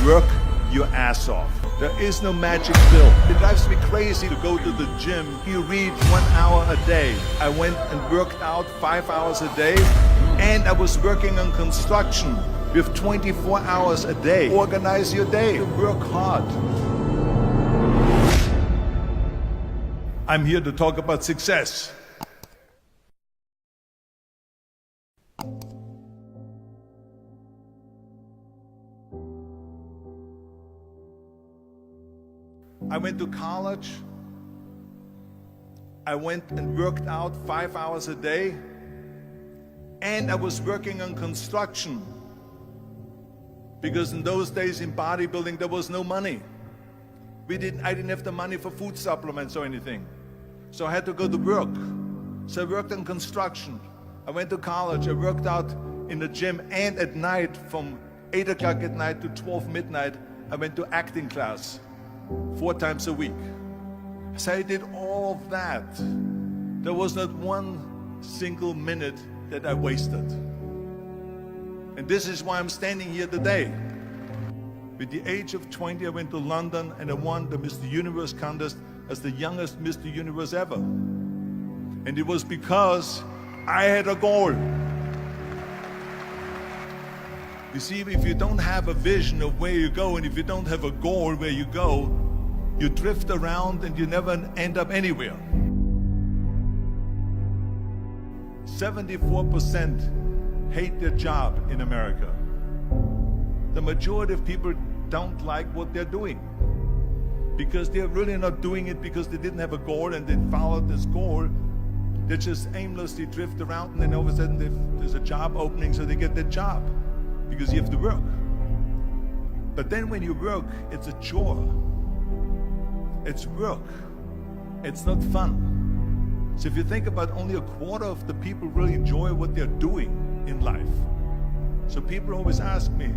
Work your ass off. There is no magic pill. It drives me crazy to go to the gym. You read 1 hour a day. I went and worked out 5 hours a day, and I was working on construction with 24 hours a day. Organize your day. Work hard. I'm here to talk about success. I went to college. I went and worked out 5 hours a day, and I was working on construction, because in those days in bodybuilding there was no money. I didn't have the money for food supplements or anything, so I had to go to work. So I worked on construction. I went to college. I worked out in the gym, and at night from 8 o'clock at night to 12 midnight I went to acting class 4 times a week. So I did all of that. There was not one single minute that I wasted. And this is why I'm standing here today. With the age of 20, I went to London and I won the Mr. Universe contest as the youngest Mr. Universe ever. And it was because I had a goal. You see, if you don't have a vision of where you go, and if you don't have a goal where you go, you drift around and you never end up anywhere. 74% hate their job in America. The majority of people don't like what they're doing, because they're really not doing it because they didn't have a goal and they followed this goal. They just aimlessly drift around, and then all of a sudden there's a job opening, so they get that job because you have to work. But then when you work, it's a chore. It's work. It's not fun. So if you think about, only a quarter of the people really enjoy what they're doing in life. So people always ask me,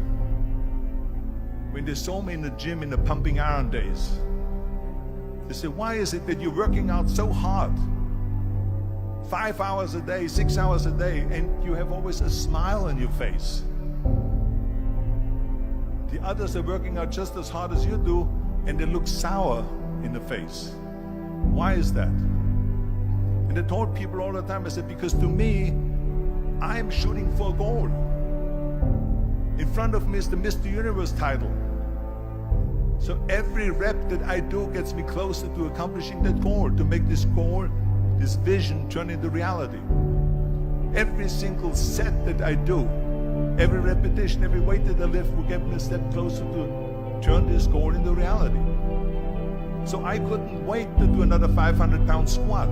when they saw me in the gym in the pumping iron days, they say, why is it that you're working out so hard? 5 hours a day, 6 hours a day, and you have always a smile on your face. The others are working out just as hard as you do, and they look sour in the face. Why is that? And I told people all the time, I said, because to me, I'm shooting for a goal. In front of me is the Mr. Universe title. So every rep that I do gets me closer to accomplishing that goal, to make this goal, this vision, turn into reality. Every single set that I do, every repetition, every weight that I lift will get me a step closer to turn this goal into reality. So I couldn't wait to do another 500-pound squat.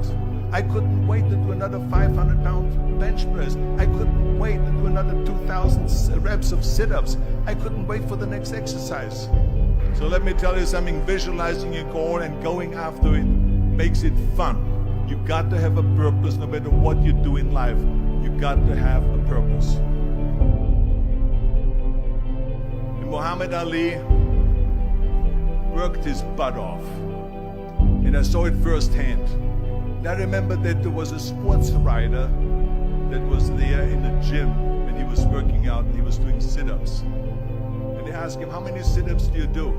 I couldn't wait to do another 500-pound bench press. I couldn't wait to do another 2,000 reps of sit-ups. I couldn't wait for the next exercise. So let me tell you something, visualizing your goal and going after it makes it fun. You got to have a purpose. No matter what you do in life, you got to have a purpose. Muhammad Ali worked his butt off, and I saw it firsthand. And I remember that there was a sports writer that was there in the gym when he was working out and he was doing sit-ups. And they asked him, how many sit-ups do you do?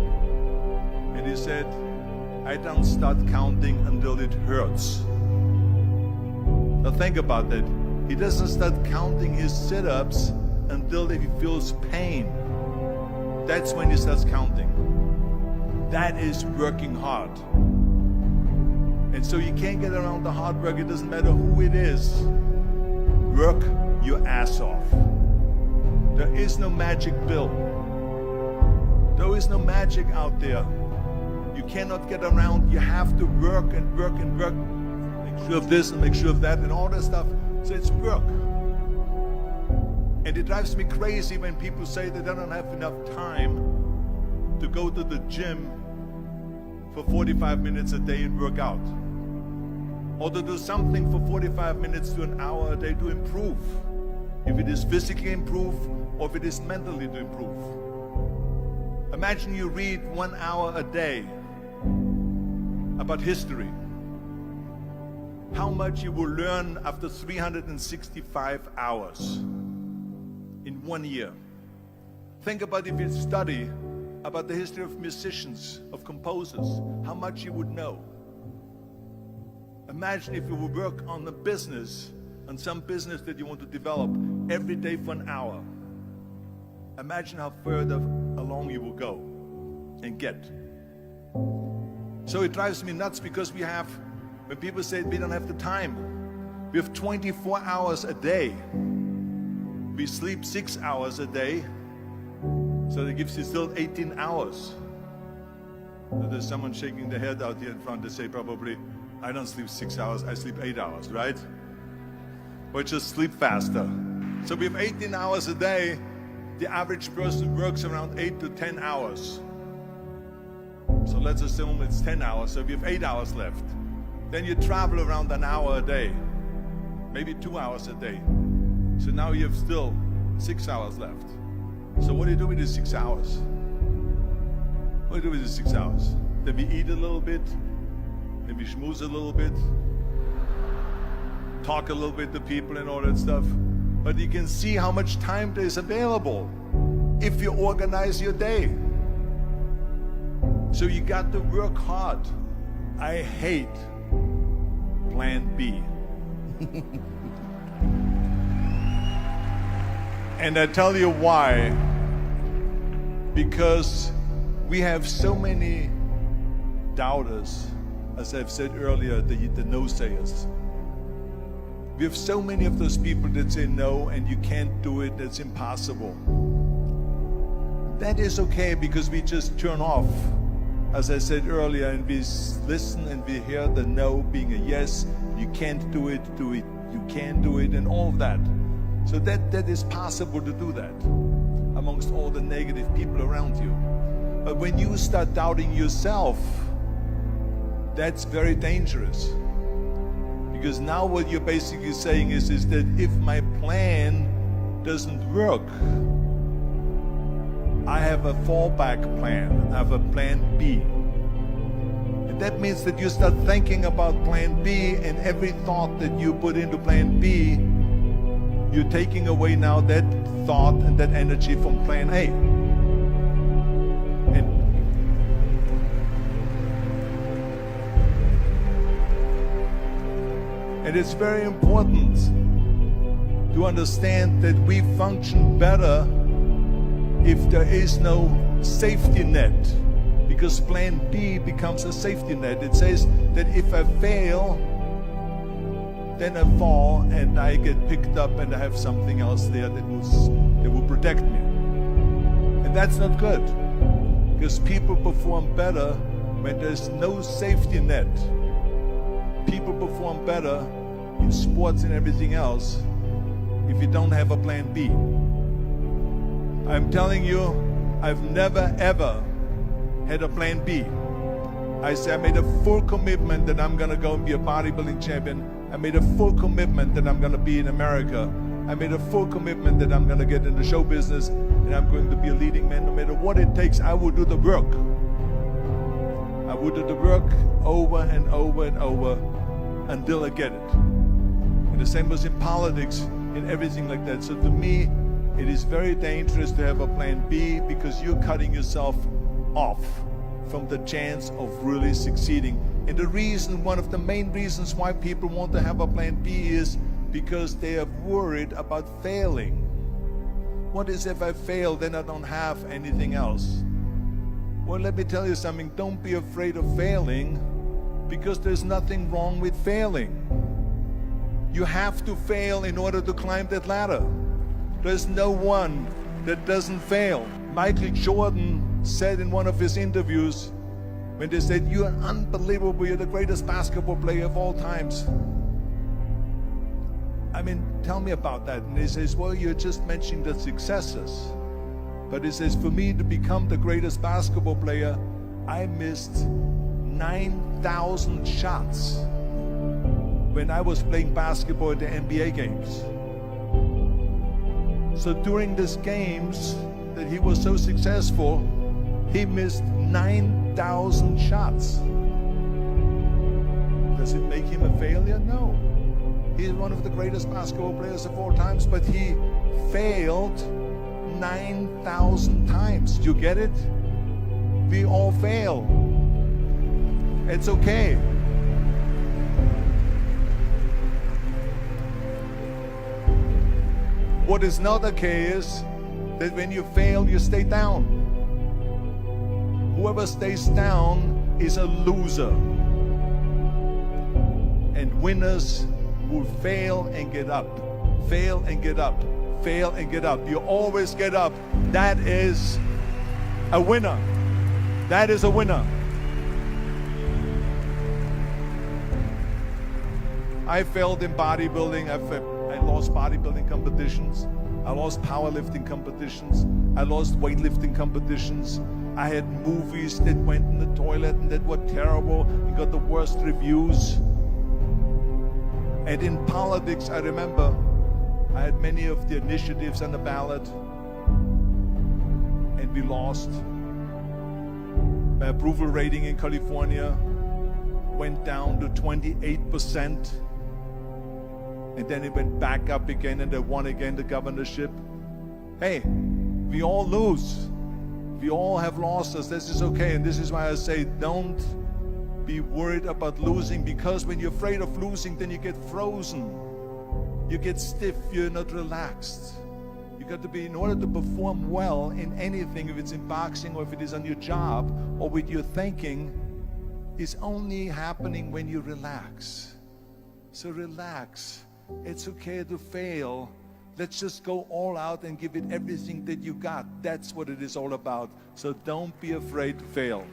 And he said, I don't start counting until it hurts. Now think about that. He doesn't start counting his sit-ups until he feels pain. That's when he starts counting. That is working hard. And so you can't get around the hard work. It doesn't matter who it is. Work your ass off. There is no magic pill. There is no magic out there. You cannot get around. You have to work and work and work. Make sure of this and make sure of that and all that stuff. So it's work. And it drives me crazy when people say that they don't have enough time to go to the gym for 45 minutes a day and work out. Or to do something for 45 minutes to an hour a day to improve. If it is physically improve or if it is mentally to improve. Imagine you read 1 hour a day about history. How much you will learn after 365 hours in 1 year. Think about if you study about the history of musicians, of composers, how much you would know. Imagine if you would work on a business, on some business that you want to develop every day for an hour. Imagine how further along you will go and get. So it drives me nuts because when people say we don't have the time, we have 24 hours a day. We sleep 6 hours a day, so that gives you still 18 hours. So there's someone shaking their head out here in front. They say probably, I don't sleep 6 hours, I sleep 8 hours, right? Or just sleep faster. So we have 18 hours a day. The average person works around 8 to 10 hours. So let's assume it's 10 hours, so we have 8 hours left. Then you travel around an hour a day, maybe 2 hours a day. So now you have still 6 hours left. So what do you do with these 6 hours? What do you do with these 6 hours? Then we eat a little bit, then we schmooze a little bit, talk a little bit to people and all that stuff. But you can see how much time there is available if you organize your day. So you got to work hard. I hate plan B. And I tell you why. Because we have so many doubters, as I've said earlier, the no-sayers. We have so many of those people that say no and you can't do it, that's impossible. That is okay because we just turn off, as I said earlier, and we listen and we hear the no being a yes. You can't do it, you can do it, and all of that. So that is possible to do that amongst all the negative people around you. But when you start doubting yourself, that's very dangerous. Because now what you're basically saying is that if my plan doesn't work, I have a fallback plan, I have a plan B. And that means that you start thinking about plan B, and every thought that you put into plan B, you're taking away now that thought and that energy from plan A. And it's very important to understand that we function better if there is no safety net, because plan B becomes a safety net. It says that if I fail, then I fall and I get picked up and I have something else there that will protect me. And that's not good, because people perform better when there's no safety net. People perform better in sports and everything else if you don't have a plan B. I'm telling you, I've never ever had a plan B. I made a full commitment that I'm gonna go and be a bodybuilding champion. I made a full commitment that I'm gonna be in America. I made a full commitment that I'm gonna get in the show business and I'm going to be a leading man. No matter what it takes, I will do the work. I will do the work over and over and over until I get it. And the same was in politics, in everything like that. So to me, it is very dangerous to have a plan B, because you're cutting yourself off from the chance of really succeeding. And the reason, one of the main reasons why people want to have a plan B is because they are worried about failing. What is if I fail, then I don't have anything else? Well, let me tell you something, don't be afraid of failing, because there's nothing wrong with failing. You have to fail in order to climb that ladder. There's no one that doesn't fail. Michael Jordan said in one of his interviews, when they said, "You're unbelievable, you're the greatest basketball player of all times." I mean, tell me about that. And he says, well, you're just mentioning the successes. But he says, for me to become the greatest basketball player, I missed 9,000 shots when I was playing basketball at the NBA games. So during these games that he was so successful, he missed 9,000 shots. Does it make him a failure? No. He's one of the greatest basketball players of all times, but he failed 9,000 times. Do you get it? We all fail. It's okay. What is not okay is that when you fail, you stay down. Whoever stays down is a loser. And winners will fail and get up. Fail and get up. Fail and get up. You always get up. That is a winner. That is a winner. I failed in bodybuilding. I lost bodybuilding competitions. I lost powerlifting competitions. I lost weightlifting competitions. I had movies that went in the toilet and that were terrible and got the worst reviews. And in politics, I remember I had many of the initiatives on the ballot, and we lost. My approval rating in California went down to 28%, and then it went back up again, and I won again the governorship. Hey, we all lose. We all have losses. This is okay, and this is why I say don't be worried about losing, because when you're afraid of losing, then you get frozen. You get stiff, you're not relaxed. You got to be, in order to perform well in anything, if it's in boxing or if it is on your job or with your thinking, is only happening when you relax. So relax. It's okay to fail. Let's just go all out and give it everything that you got. That's what it is all about. So don't be afraid to fail.